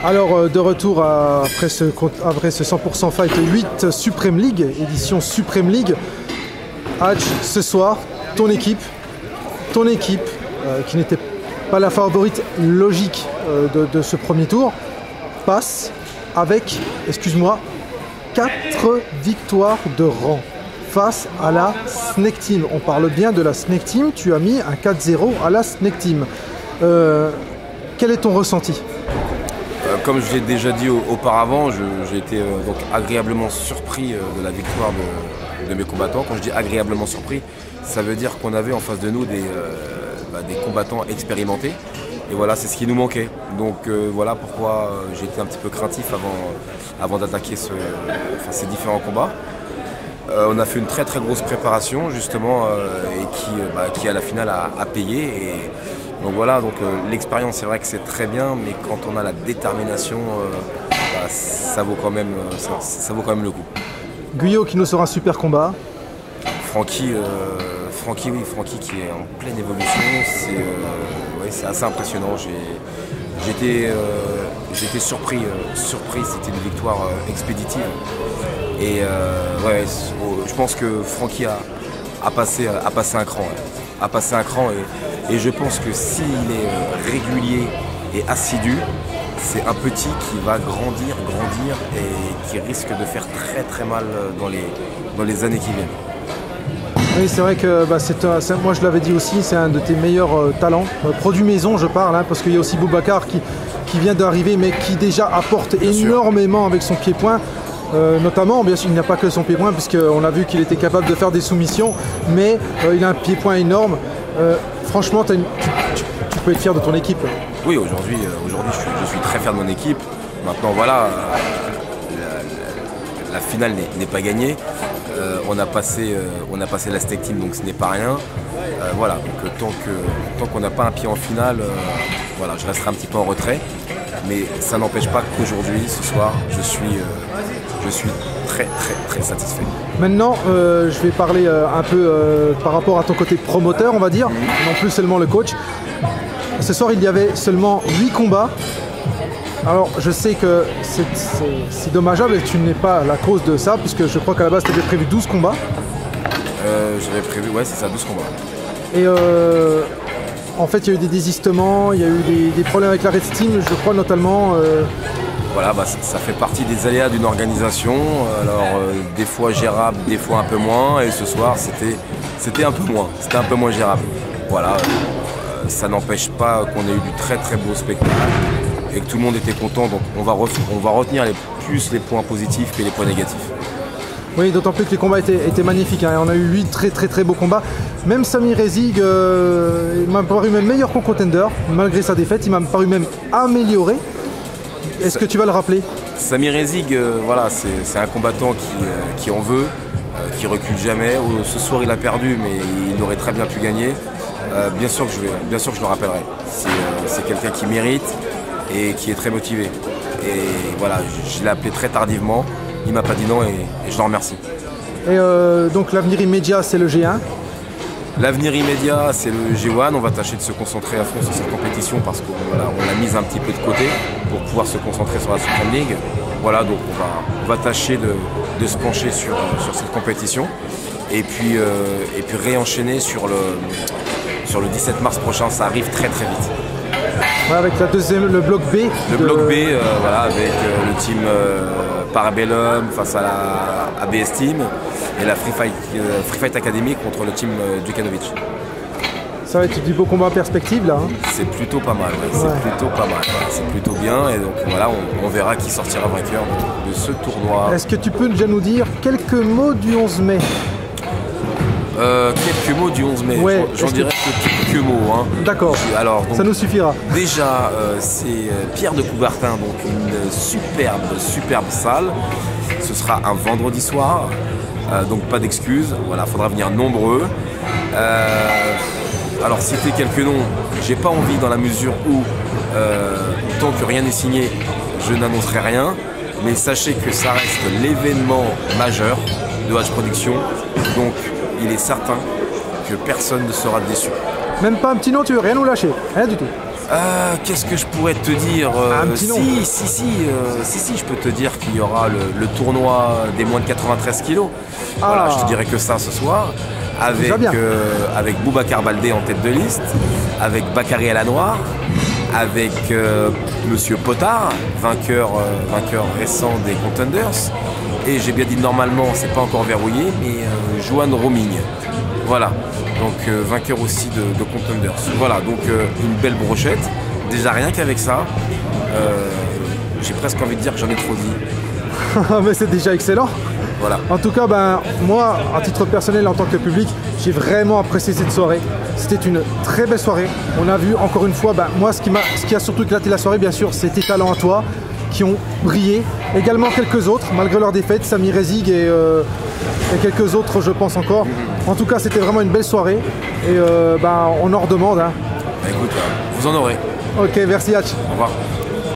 Alors de retour après ce 100% Fight 8 Supreme League, édition Supreme League. Hadj, ce soir, ton équipe qui n'était pas la favorite logique de ce premier tour, passe avec, excuse-moi, 4 victoires de rang face à la Snake Team. On parle bien de la Snake Team, tu as mis un 4-0 à la Snake Team. Quel est ton ressenti ? Comme je l'ai déjà dit auparavant, j'ai été donc agréablement surpris de la victoire de mes combattants. Quand je dis agréablement surpris, ça veut dire qu'on avait en face de nous des combattants expérimentés. Et voilà, c'est ce qui nous manquait. Donc voilà pourquoi j'ai été un petit peu craintif avant d'attaquer ces différents combats. On a fait une très très grosse préparation justement et qui à la finale a payé. Et donc voilà, l'expérience c'est vrai que c'est très bien, mais quand on a la détermination, ça vaut quand même le coup. Guyot qui nous sera un super combat. Francky qui est en pleine évolution, c'est assez impressionnant. J'ai été surpris, c'était une victoire expéditive. Et je pense que Francky a passé un cran. Et je pense que s'il est régulier et assidu, c'est un petit qui va grandir et qui risque de faire très très mal dans les années qui viennent. Oui, c'est vrai que moi je l'avais dit aussi, c'est un de tes meilleurs talents. Produit maison, je parle, parce qu'il y a aussi Boubacar qui vient d'arriver, mais qui déjà apporte énormément avec son pied-point. Notamment, bien sûr, il n'y a pas que son pied-point, puisqu'on a vu qu'il était capable de faire des soumissions, mais il a un pied-point énorme. Franchement, tu peux être fier de ton équipe. Oui, aujourd'hui je suis très fier de mon équipe. Maintenant, voilà, la finale n'est pas gagnée. On a passé la Snake Team, donc ce n'est pas rien. Voilà, donc tant qu'on n'a pas un pied en finale, voilà, je resterai un petit peu en retrait. Mais ça n'empêche pas qu'aujourd'hui, ce soir, je suis très très très satisfait. Maintenant, je vais parler un peu par rapport à ton côté promoteur, on va dire, non plus seulement le coach. Ce soir, il y avait seulement 8 combats. Alors, je sais que c'est dommageable et tu n'es pas la cause de ça, puisque je crois qu'à la base, tu avais prévu 12 combats. J'avais prévu, ouais, c'est ça, 12 combats. Et en fait, il y a eu des désistements, il y a eu des problèmes avec la Red Team, je crois notamment. Voilà, ça fait partie des aléas d'une organisation. Alors, des fois gérable, des fois un peu moins. Et ce soir, c'était un peu moins. C'était un peu moins gérable. Voilà, ça n'empêche pas qu'on ait eu du très très beau spectacle et que tout le monde était content. Donc, on va retenir plus les points positifs que les points négatifs. Oui, d'autant plus que les combats étaient magnifiques. On a eu 8 très très très beaux combats. Même Samir Rezig, il m'a paru même meilleur qu'au contender. Malgré sa défaite, il m'a paru même amélioré. Est-ce que tu vas le rappeler ? Samir Rezig, voilà, c'est un combattant qui en veut, qui recule jamais. Ce soir, il a perdu, mais il aurait très bien pu gagner. Bien sûr que je le rappellerai. C'est quelqu'un qui mérite et qui est très motivé. Et voilà, je l'ai appelé très tardivement. Il m'a pas dit non et je le remercie. Et donc l'avenir immédiat, c'est le G1 ? L'avenir immédiat, c'est le G1. On va tâcher de se concentrer à fond sur cette compétition parce qu'on l'a mise un petit peu de côté pour pouvoir se concentrer sur la Supreme League. Voilà, donc on va tâcher de se pencher sur cette compétition et puis réenchaîner sur le 17 mars prochain. Ça arrive très très vite. Ouais, avec le bloc B. Bloc B, voilà, avec le team Parabellum face à la ABS Team et la Free Fight Academy contre le team Djukanovic. Ça va être du beau combat en perspective là. C'est plutôt pas mal, c'est plutôt bien et donc voilà, on verra qui sortira vainqueur de ce tournoi. Est-ce que tu peux déjà nous dire quelques mots du 11 mai ? Quelques mots du 11 mai, ouais, j'en dirais que quelques mots. D'accord, alors, ça nous suffira. Déjà, c'est Pierre de Coubertin, donc une superbe salle. Ce sera un vendredi soir, donc pas d'excuses. Voilà, faudra venir nombreux. Alors citer quelques noms, j'ai pas envie dans la mesure où tant que rien n'est signé, je n'annoncerai rien. Mais sachez que ça reste l'événement majeur de Hadj Production. Donc il est certain que personne ne sera déçu. Même pas un petit nom, tu veux rien nous lâcher, rien du tout. Qu'est-ce que je pourrais te dire? Un petit nom. Si, je peux te dire qu'il y aura le tournoi des moins de 93 kilos. Voilà, je te dirais que ça ce soir. Avec Boubacar Baldé en tête de liste, avec Bakary Alanoir, avec Monsieur Potard, vainqueur récent des Contenders. Et j'ai bien dit normalement, c'est pas encore verrouillé, mais Johan Roming. Voilà, donc vainqueur aussi de Contenders. Voilà, donc une belle brochette. Déjà rien qu'avec ça, j'ai presque envie de dire que j'en ai trop dit. Mais c'est déjà excellent. Voilà. En tout cas, moi, à titre personnel, en tant que public, j'ai vraiment apprécié cette soirée. C'était une très belle soirée. On a vu encore une fois, moi, ce qui a surtout éclaté la soirée, bien sûr, c'est tes talents à toi qui ont brillé. Également quelques autres, malgré leur défaite, Sami Rezig et quelques autres, je pense encore. En tout cas, c'était vraiment une belle soirée. Et on en redemande. Hein. Écoute, vous en aurez. Ok, merci Hatch. Au revoir.